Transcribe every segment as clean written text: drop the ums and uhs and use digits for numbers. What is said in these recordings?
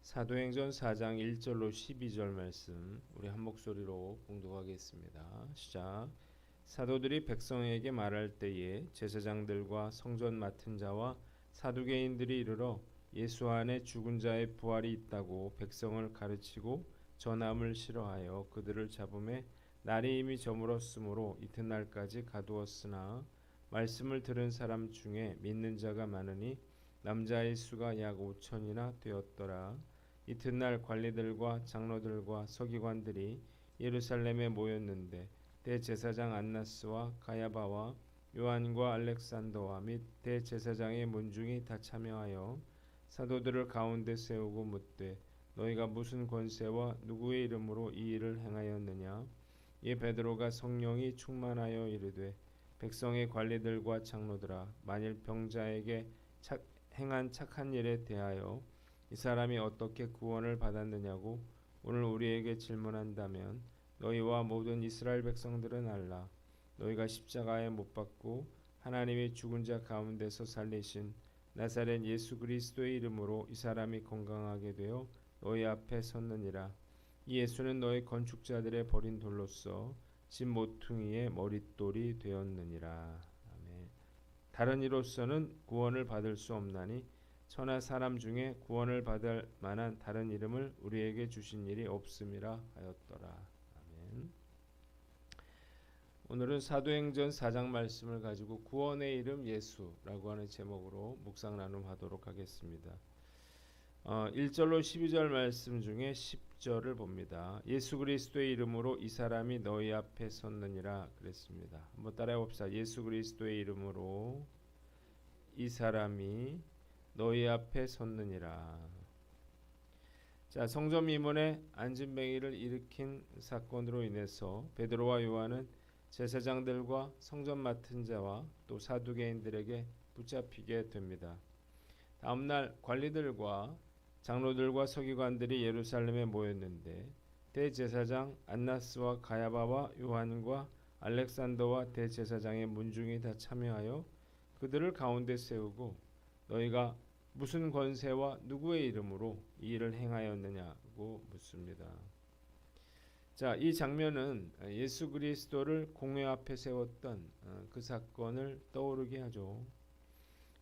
사도행전 4장 1절로 12절 말씀 우리 한 목소리로 봉독하겠습니다. 시작. 사도들이 백성에게 말할 때에 제사장들과 성전 맡은 자와 사두개인들이 이르러 예수 안에 죽은 자의 부활이 있다고 백성을 가르치고 전함을 싫어하여 그들을 잡음에 날이 이미 저물었으므로 이튿날까지 가두었으나 말씀을 들은 사람 중에 믿는 자가 많으니 남자의 수가 약 5천이나 되었더라. 이튿날 관리들과 장로들과 서기관들이 예루살렘에 모였는데 대제사장 안나스와 가야바와 요한과 알렉산더와 및 대제사장의 문중이 다 참여하여 사도들을 가운데 세우고 묻되 너희가 무슨 권세와 누구의 이름으로 이 일을 행하였느냐? 이에 베드로가 성령이 충만하여 이르되 백성의 관리들과 장로들아, 만일 병자에게 행한 착한 일에 대하여 이 사람이 어떻게 구원을 받았느냐고 오늘 우리에게 질문한다면 너희와 모든 이스라엘 백성들은 알라. 너희가 십자가에 못 박고 하나님이 죽은 자 가운데서 살리신 나사렛 예수 그리스도의 이름으로 이 사람이 건강하게 되어 너희 앞에 섰느니라. 이 예수는 너희 건축자들의 버린 돌로서 집 모퉁이의 머릿돌이 되었느니라. 아멘. 다른 이로서는 구원을 받을 수 없나니 천하 사람 중에 구원을 받을 만한 다른 이름을 우리에게 주신 일이 없음이라 하였더라. 아멘. 오늘은 사도행전 4장 말씀을 가지고 구원의 이름 예수라고 하는 제목으로 묵상 나눔하도록 하겠습니다. 1절로 12절 말씀 중에 10절을 봅니다. 예수 그리스도의 이름으로 이 사람이 너희 앞에 섰느니라 그랬습니다. 한번 따라해 봅시다. 예수 그리스도의 이름으로 이 사람이 너희 앞에 섰느니라. 자, 성전 미문에 안진뱅이를 일으킨 사건으로 인해서 베드로와 요한은 제사장들과 성전 맡은 자와 또 사두개인들에게 붙잡히게 됩니다. 다음날 관리들과 장로들과 서기관들이 예루살렘에 모였는데 대제사장 안나스와 가야바와 요한과 알렉산더와 대제사장의 문중이 다 참여하여 그들을 가운데 세우고 너희가 무슨 권세와 누구의 이름으로 이 일을 행하였느냐고 묻습니다. 자, 이 장면은 예수 그리스도를 공회 앞에 세웠던 그 사건을 떠오르게 하죠.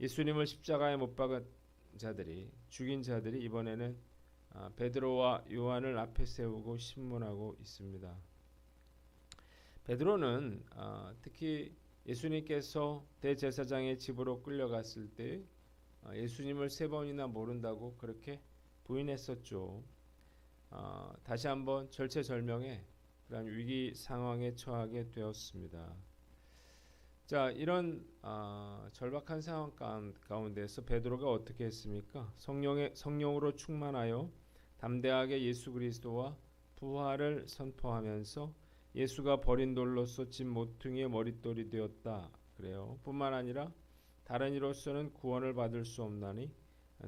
예수님을 십자가에 못 박은 자들이, 죽인 자들이 이번에는 베드로와 요한을 앞에 세우고 신문하고 있습니다. 베드로는 특히 예수님께서 대제사장의 집으로 끌려갔을 때 예수님을 3번이나 모른다고 그렇게 부인했었죠. 다시 한번 절체절명의 그런 위기 상황에 처하게 되었습니다. 자, 이런 절박한 상황 가운데서 베드로가 어떻게 했습니까? 성령으로 충만하여 담대하게 예수 그리스도와 부활을 선포하면서 예수가 버린 돌로서 집 모퉁이의 머릿돌이 되었다 그래요. 뿐만 아니라 다른 이로서는 구원을 받을 수 없나니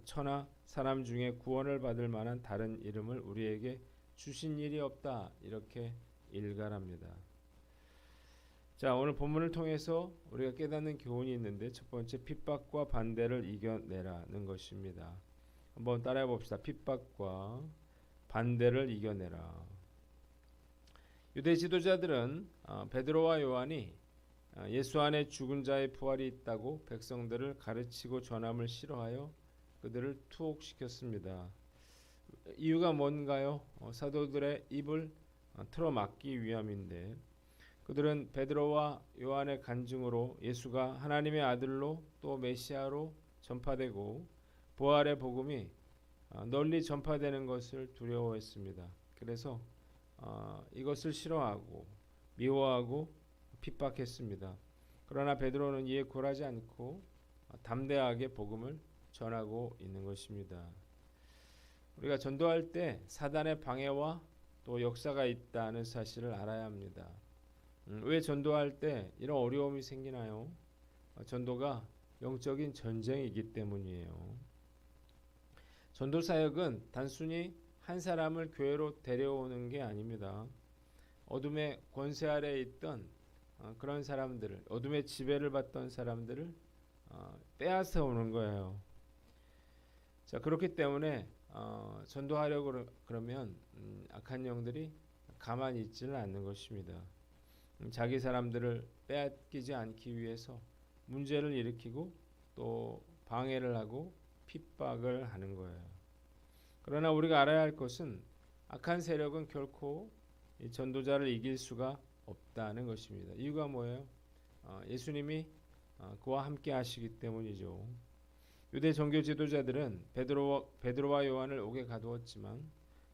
천하 사람 중에 구원을 받을 만한 다른 이름을 우리에게 주신 일이 없다 이렇게 일갈합니다. 자, 오늘 본문을 통해서 우리가 깨닫는 교훈이 있는데 첫 번째, 핍박과 반대를 이겨내라는 것입니다. 한번 따라해 봅시다. 핍박과 반대를 이겨내라. 유대 지도자들은 베드로와 요한이 예수 안에 죽은 자의 부활이 있다고 백성들을 가르치고 전함을 싫어하여 그들을 투옥시켰습니다. 이유가 뭔가요? 사도들의 입을 틀어막기 위함인데 그들은 베드로와 요한의 간증으로 예수가 하나님의 아들로 또 메시아로 전파되고 부활의 복음이 널리 전파되는 것을 두려워했습니다. 그래서 이것을 싫어하고 미워하고 핍박했습니다. 그러나 베드로는 이에 굴하지 않고 담대하게 복음을 전하고 있는 것입니다. 우리가 전도할 때 사단의 방해와 또 역사가 있다는 사실을 알아야 합니다. 왜 전도할 때 이런 어려움이 생기나요? 전도가 영적인 전쟁이기 때문이에요. 전도 사역은 단순히 한 사람을 교회로 데려오는 게 아닙니다. 어둠의 권세 아래에 있던 그런 사람들을, 어둠의 지배를 받던 사람들을 빼앗아 오는 거예요. 자, 그렇기 때문에 전도하려고 그러면 악한 영들이 가만히 있지는 않는 것입니다. 자기 사람들을 빼앗기지 않기 위해서 문제를 일으키고 또 방해를 하고 핍박을 하는 거예요. 그러나 우리가 알아야 할 것은 악한 세력은 결코 이 전도자를 이길 수가 없다는 것입니다. 이유가 뭐예요? 예수님이 그와 함께 하시기 때문이죠. 유대 종교 지도자들은 베드로와 요한을 옥에 가두었지만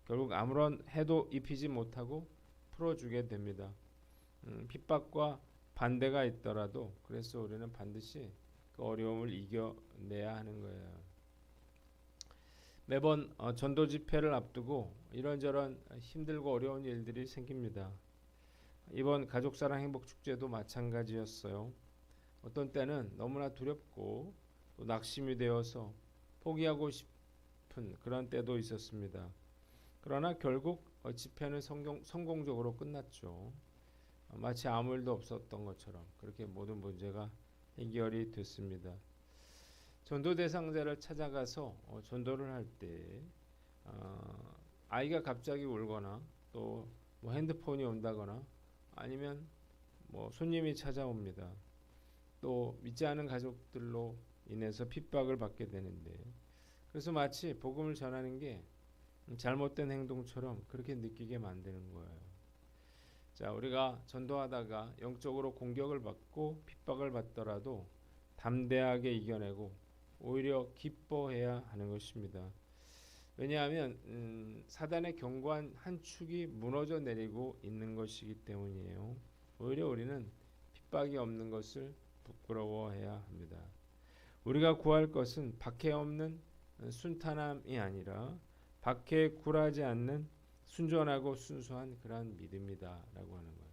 결국 아무런 해도 입히지 못하고 풀어주게 됩니다. 핍박과 반대가 있더라도 그래서 우리는 반드시 그 어려움을 이겨내야 하는 거예요. 매번 전도 집회를 앞두고 이런저런 힘들고 어려운 일들이 생깁니다. 이번 가족사랑 행복축제도 마찬가지였어요. 어떤 때는 너무나 두렵고 또 낙심이 되어서 포기하고 싶은 그런 때도 있었습니다. 그러나 결국 집회는 성공적으로 끝났죠. 마치 아무 일도 없었던 것처럼 그렇게 모든 문제가 해결이 됐습니다. 전도 대상자를 찾아가서 전도를 할 때 아이가 갑자기 울거나 또 뭐 핸드폰이 온다거나 아니면 뭐 손님이 찾아옵니다. 또 믿지 않은 가족들로 인해서 핍박을 받게 되는데 그래서 마치 복음을 전하는 게 잘못된 행동처럼 그렇게 느끼게 만드는 거예요. 자, 우리가 전도하다가 영적으로 공격을 받고 핍박을 받더라도 담대하게 이겨내고 오히려 기뻐해야 하는 것입니다. 왜냐하면 사단의 견고한 한 축이 무너져 내리고 있는 것이기 때문이에요. 오히려 우리는 핍박이 없는 것을 부끄러워해야 합니다. 우리가 구할 것은 박해 없는 순탄함이 아니라 박해에 굴하지 않는 순전하고 순수한 그러한 믿음이다라고 하는 거예요.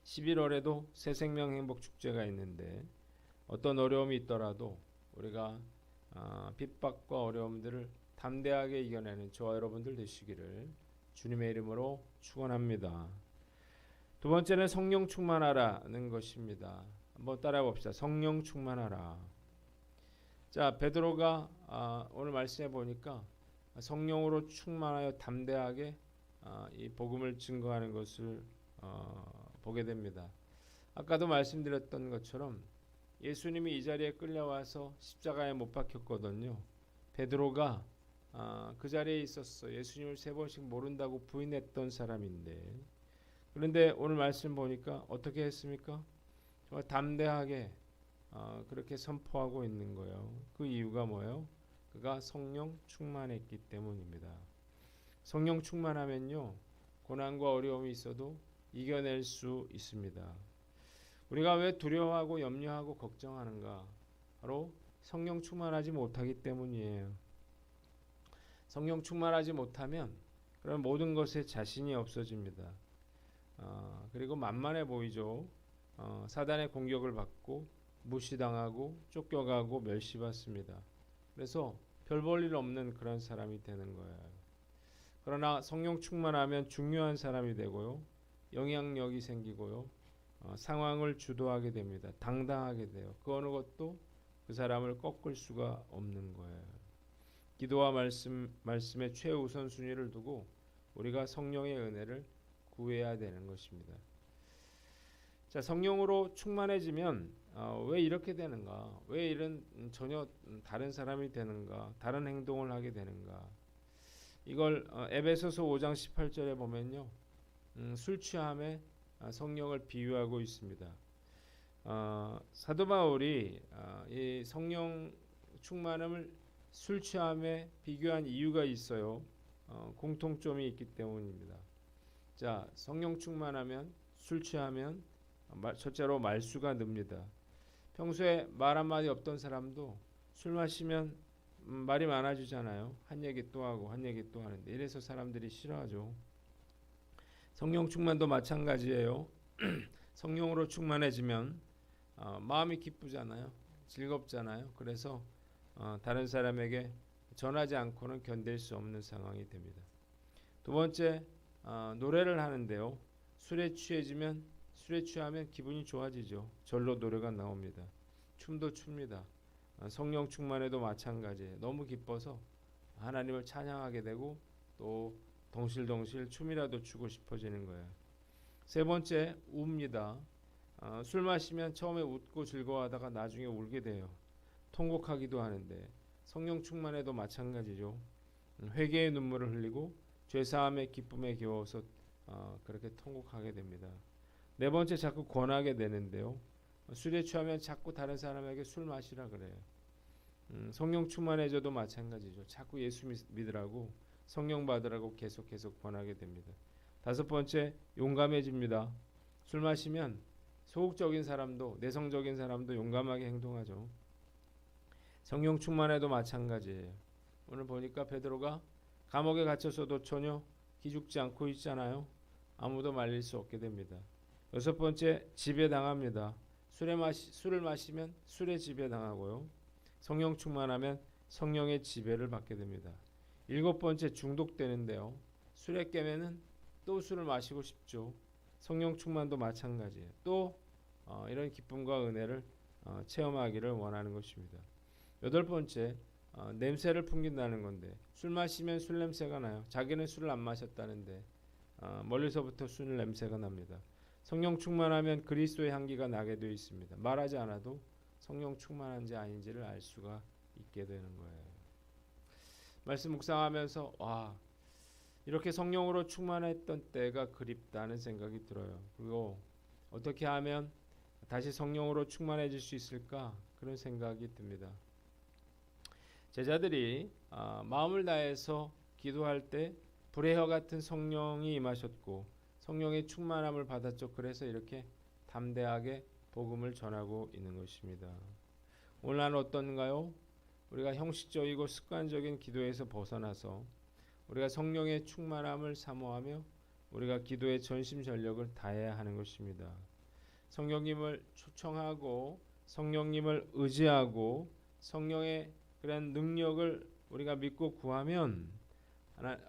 11월에도 새생명 행복 축제가 있는데 어떤 어려움이 있더라도 우리가 핍박과 어려움들을 담대하게 이겨내는 저와 여러분들 되시기를 주님의 이름으로 축원합니다. 두 번째는 성령 충만하라는 것입니다. 한번 따라해 봅시다. 성령 충만하라. 자, 베드로가 오늘 말씀해 보니까 성령으로 충만하여 담대하게 이 복음을 증거하는 것을 보게 됩니다. 아까도 말씀드렸던 것처럼 예수님이 이 자리에 끌려와서 십자가에 못 박혔거든요. 베드로가 그 자리에 있었어. 예수님을 3번씩 모른다고 부인했던 사람인데 그런데 오늘 말씀 보니까 어떻게 했습니까? 정말 담대하게 그렇게 선포하고 있는 거예요. 그 이유가 뭐예요? 그가 성령 충만했기 때문입니다. 성령 충만하면요 고난과 어려움이 있어도 이겨낼 수 있습니다. 우리가 왜 두려워하고 염려하고 걱정하는가? 바로 성령 충만하지 못하기 때문이에요. 성령 충만하지 못하면 그런 모든 것에 자신이 없어집니다. 그리고 만만해 보이죠. 사단의 공격을 받고 무시당하고 쫓겨가고 멸시받습니다. 그래서 별 볼 일 없는 그런 사람이 되는 거예요. 그러나 성령 충만하면 중요한 사람이 되고요. 영향력이 생기고요. 상황을 주도하게 됩니다. 당당하게 돼요. 그 어느 것도 그 사람을 꺾을 수가 없는 거예요. 기도와 말씀의 최우선 순위를 두고 우리가 성령의 은혜를 구해야 되는 것입니다. 자, 성령으로 충만해지면 왜 이렇게 되는가? 왜 이런 전혀 다른 사람이 되는가? 다른 행동을 하게 되는가? 이걸 에베소서 5장 18절에 보면요. 술 취함에 성령을 비유하고 있습니다. 사도 바울이 이 성령 충만함을 술 취함에 비교한 이유가 있어요. 공통점이 있기 때문입니다. 자, 성령 충만하면 술 취하면 첫째로 말수가 늡니다. 평소에 말 한마디 없던 사람도 술 마시면 말이 많아지잖아요. 한 얘기 또 하고 한 얘기 또 하는데 이래서 사람들이 싫어하죠. 성령 충만도 마찬가지예요. 성령으로 충만해지면 마음이 기쁘잖아요. 즐겁잖아요. 그래서 다른 사람에게 전하지 않고는 견딜 수 없는 상황이 됩니다. 두 번째, 노래를 하는데요. 술에 취하면 기분이 좋아지죠. 절로 노래가 나옵니다. 춤도 춥니다. 성령 충만해도 마찬가지예요. 너무 기뻐서 하나님을 찬양하게 되고 또 덩실덩실 춤이라도 추고 싶어지는 거예요. 세 번째, 우입니다. 술 마시면 처음에 웃고 즐거워하다가 나중에 울게 돼요. 통곡하기도 하는데 성령 충만해도 마찬가지죠. 회개의 눈물을 흘리고 죄사함의 기쁨에 겨워서 그렇게 통곡하게 됩니다. 네 번째, 자꾸 권하게 되는데요. 술에 취하면 자꾸 다른 사람에게 술 마시라 그래요. 성령 충만해져도 마찬가지죠. 자꾸 예수 믿으라고 성령 받으라고 계속 권하게 됩니다. 다섯 번째, 용감해집니다. 술 마시면 소극적인 사람도 내성적인 사람도 용감하게 행동하죠. 성령 충만해도 마찬가지예요. 오늘 보니까 베드로가 감옥에 갇혀서도 전혀 기죽지 않고 있잖아요. 아무도 말릴 수 없게 됩니다. 여섯 번째, 지배당합니다. 술을 마시면 술에 지배당하고요. 성령 충만하면 성령의 지배를 받게 됩니다. 일곱 번째, 중독되는데요. 술에 깨면은 또 술을 마시고 싶죠. 성령 충만도 마찬가지예요. 또 이런 기쁨과 은혜를 체험하기를 원하는 것입니다. 여덟 번째, 냄새를 풍긴다는 건데 술 마시면 술 냄새가 나요. 자기는 술을 안 마셨다는데 멀리서부터 술 냄새가 납니다. 성령 충만하면 그리스도의 향기가 나게 되어 있습니다. 말하지 않아도 성령 충만한지 아닌지를 알 수가 있게 되는 거예요. 말씀 묵상하면서 와, 이렇게 성령으로 충만했던 때가 그립다는 생각이 들어요. 그리고 어떻게 하면 다시 성령으로 충만해질 수 있을까? 그런 생각이 듭니다. 제자들이 마음을 다해서 기도할 때 불의 혀 같은 성령이 임하셨고 성령의 충만함을 받았죠. 그래서 이렇게 담대하게 복음을 전하고 있는 것입니다. 오늘 난 어떤가요? 우리가 형식적이고 습관적인 기도에서 벗어나서 우리가 성령의 충만함을 사모하며 우리가 기도의 전심전력을 다해야 하는 것입니다. 성령님을 초청하고 성령님을 의지하고 성령의 그런 능력을 우리가 믿고 구하면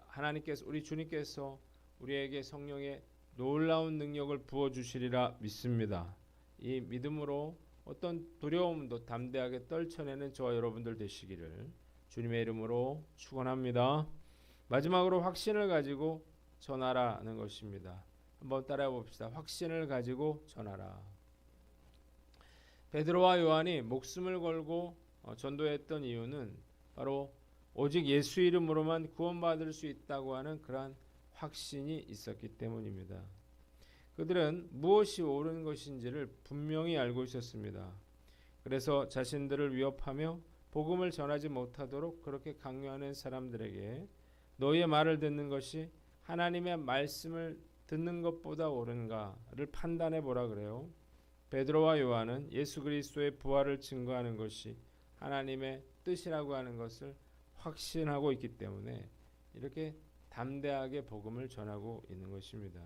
하나님께서, 우리 주님께서 우리에게 성령의 놀라운 능력을 부어주시리라 믿습니다. 이 믿음으로 어떤 두려움도 담대하게 떨쳐내는 저와 여러분들 되시기를 주님의 이름으로 축원합니다. 마지막으로 확신을 가지고 전하라는 것입니다. 한번 따라해 봅시다. 확신을 가지고 전하라. 베드로와 요한이 목숨을 걸고 전도했던 이유는 바로 오직 예수 이름으로만 구원받을 수 있다고 하는 그러한 확신이 있었기 때문입니다. 그들은 무엇이 옳은 것인지를 분명히 알고 있었습니다. 그래서 자신들을 위협하며 복음을 전하지 못하도록 그렇게 강요하는 사람들에게 너희의 말을 듣는 것이 하나님의 말씀을 듣는 것보다 옳은가를 판단해 보라 그래요. 베드로와 요한은 예수 그리스도의 부활을 증거하는 것이 하나님의 뜻이라고 하는 것을 확신하고 있기 때문에 이렇게 담대하게 복음을 전하고 있는 것입니다.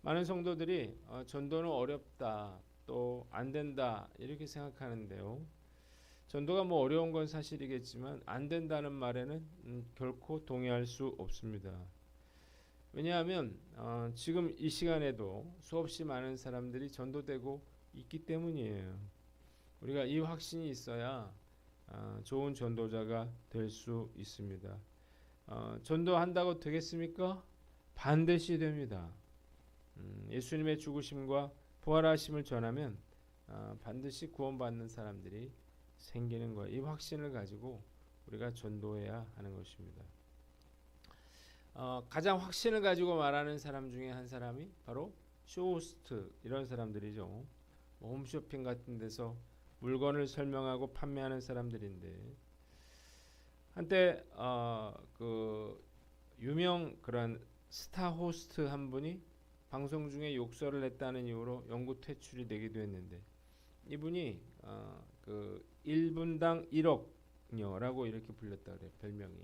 많은 성도들이 전도는 어렵다, 또 안 된다 이렇게 생각하는데요. 전도가 뭐 어려운 건 사실이겠지만 안 된다는 말에는 결코 동의할 수 없습니다. 왜냐하면 지금 이 시간에도 수없이 많은 사람들이 전도되고 있기 때문이에요. 우리가 이 확신이 있어야 좋은 전도자가 될 수 있습니다. 전도한다고 되겠습니까? 반드시 됩니다. 예수님의 죽으심과 부활하심을 전하면 반드시 구원받는 사람들이 생기는 거예요. 이 확신을 가지고 우리가 전도해야 하는 것입니다. 가장 확신을 가지고 말하는 사람 중에 한 사람이 바로 쇼호스트 이런 사람들이죠. 홈쇼핑 같은 데서 물건을 설명하고 판매하는 사람들인데 한때 그 유명 그런 스타 호스트 한 분이 방송 중에 욕설을 했다는 이유로 영구 퇴출이 되기도 했는데 이분이 그 1분당 1억녀라고 이렇게 불렸다 그래요. 별명이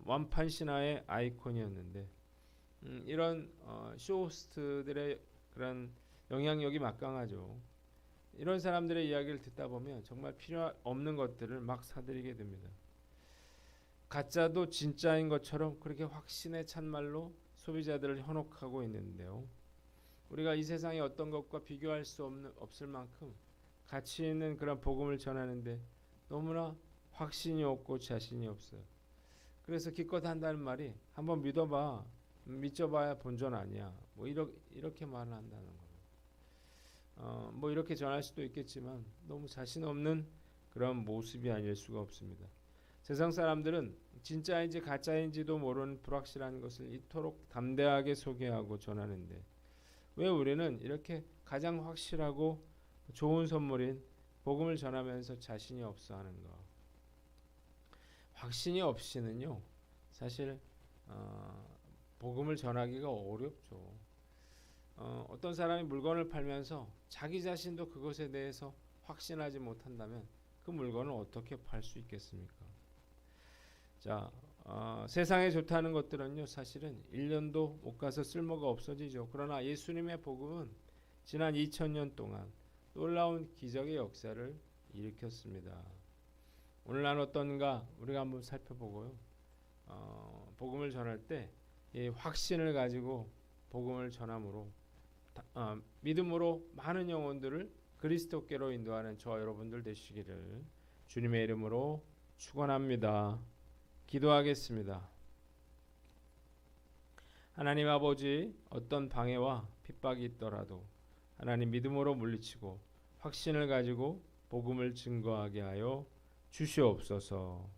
완판 신화의 아이콘이었는데 이런 쇼호스트들의 그런 영향력이 막강하죠. 이런 사람들의 이야기를 듣다 보면 정말 필요 없는 것들을 막 사들이게 됩니다. 가짜도 진짜인 것처럼 그렇게 확신에 찬 말로 소비자들을 현혹하고 있는데요. 우리가 이 세상의 어떤 것과 비교할 수 없을 만큼 가치 있는 그런 복음을 전하는데 너무나 확신이 없고 자신이 없어요. 그래서 기껏 한다는 말이 한번 믿어봐. 믿어봐야 본전 아니야. 뭐 이렇게 말을 한다는 거예요. 뭐 이렇게 전할 수도 있겠지만 너무 자신 없는 그런 모습이 아닐 수가 없습니다. 세상 사람들은 진짜인지 가짜인지도 모르는 불확실한 것을 이토록 담대하게 소개하고 전하는데 왜 우리는 이렇게 가장 확실하고 좋은 선물인 복음을 전하면서 자신이 없어 하는가? 확신이 없이는요, 사실 복음을 전하기가 어렵죠. 어떤 사람이 물건을 팔면서 자기 자신도 그것에 대해서 확신하지 못한다면 그 물건을 어떻게 팔 수 있겠습니까? 자, 세상에 좋다는 것들은요, 사실은 1년도 못 가서 쓸모가 없어지죠. 그러나 예수님의 복음은 지난 2000년 동안 놀라운 기적의 역사를 일으켰습니다. 오늘 난 어떤가 우리가 한번 살펴보고요. 복음을 전할 때 이 확신을 가지고 복음을 전함으로 믿음으로 많은 영혼들을 그리스도께로 인도하는 저와 여러분들 되시기를 주님의 이름으로 축원합니다. 기도하겠습니다. 하나님 아버지, 어떤 방해와 핍박이 있더라도 하나님 믿음으로 물리치고 확신을 가지고 복음을 증거하게 하여 주시옵소서.